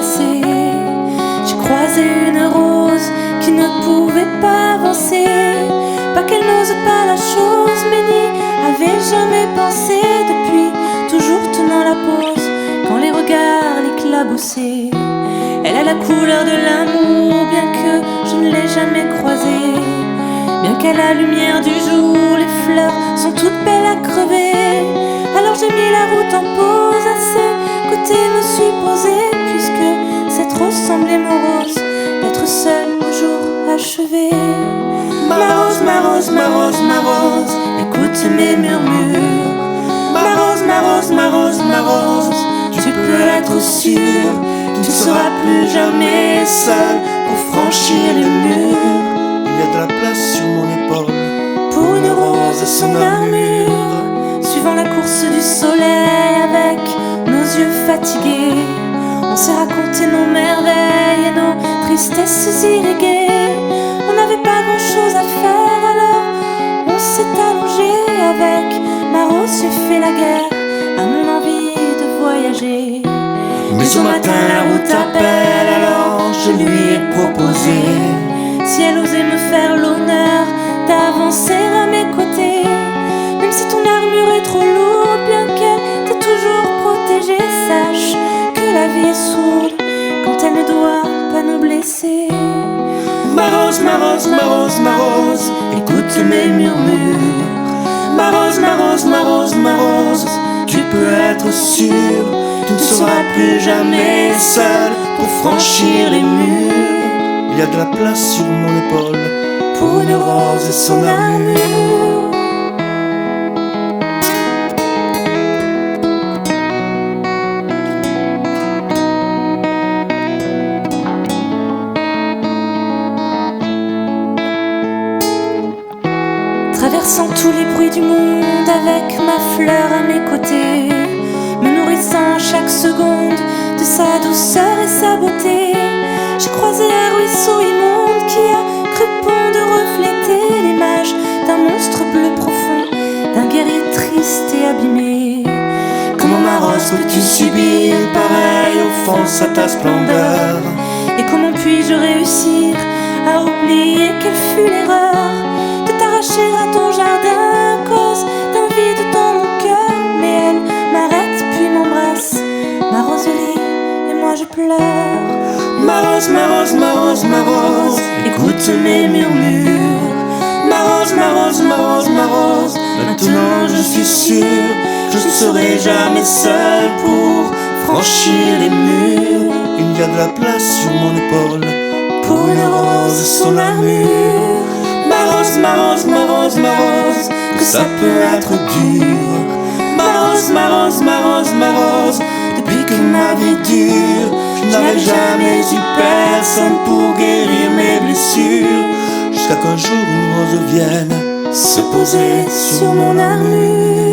passé, j'ai croisé une rose qui ne pouvait pas avancer. Pas qu'elle n'ose pas la chose, mais n'y avait jamais pensé. Depuis, toujours tenant la pose, quand les regards l'éclaboussaient. Elle a la couleur de l'amour, bien que je ne l'ai jamais croisée. Bien qu'à la lumière du jour, les fleurs sont toutes belles à crever. Alors j'ai mis la route en pause, à ses côtés me suis posée, puisque cette rose semblait morose, d'être seule au jour achevé. Ma rose, ma rose, ma rose, ma rose, écoute mes murmures. Ma rose, ma rose, ma rose, ma rose, tu peux être sûre, tu ne seras plus jamais seule pour franchir les murs. Il y a de la place sur mon épaule pour une rose et son armure. Suivant la course du soleil avec nos yeux fatigués, on s'est raconté nos merveilles et nos tristesses irriguées. On n'avait pas grand chose à faire, alors on s'est allongé. Avec ma rose j'ai fait la guerre à mon envie de voyager. Mais au matin la route appelle, alors je lui ai proposé, si elle osait me faire l'honneur d'avancer à mes côtés. Même si ton armure est trop lourde, bien qu'elle t'ait toujours protégée, sache que la vie est sourde quand elle ne doit pas nous blesser. Ma rose, ma rose, ma rose, ma rose, écoute mes murmures. Ma rose, ma rose, ma rose, ma rose, tu peux être sûre, tu ne seras plus jamais seule pour franchir les murs. Il y a de la place sur mon épaule pour une rose et son armure. Traversant tous les bruits du monde avec ma fleur à mes côtés, me nourrissant chaque seconde de sa douceur et sa beauté. J'ai croisé un ruisseau immonde qui a cru bon de refléter l'image d'un monstre bleu profond, d'un guerrier triste et abîmé. Comment ma rose peux-tu subir pareille offense à ta splendeur? Et comment puis-je réussir à oublier quelle fut l'erreur de t'arracher à ton jardin à cause d'un vide dans mon cœur? Mais elle m'arrête puis m'embrasse, ma roserie, et moi je pleure. Ma rose, ma rose, ma rose, ma rose, écoute mes murmures. Ma rose, ma rose, ma rose, ma rose, maintenant je suis sûre, je ne serai jamais seule pour franchir les murs. Il y a de la place sur mon épaule pour une rose et son armure. Ma rose, ma rose, ma rose, ma rose, que ça peut être dur. Ma rose, ma rose, ma rose, ma rose, depuis que ma vie dure, je n'avais jamais eu personne pour guérir mes blessures. Jusqu'à qu'un jour une rose vienne se poser sur mon armure.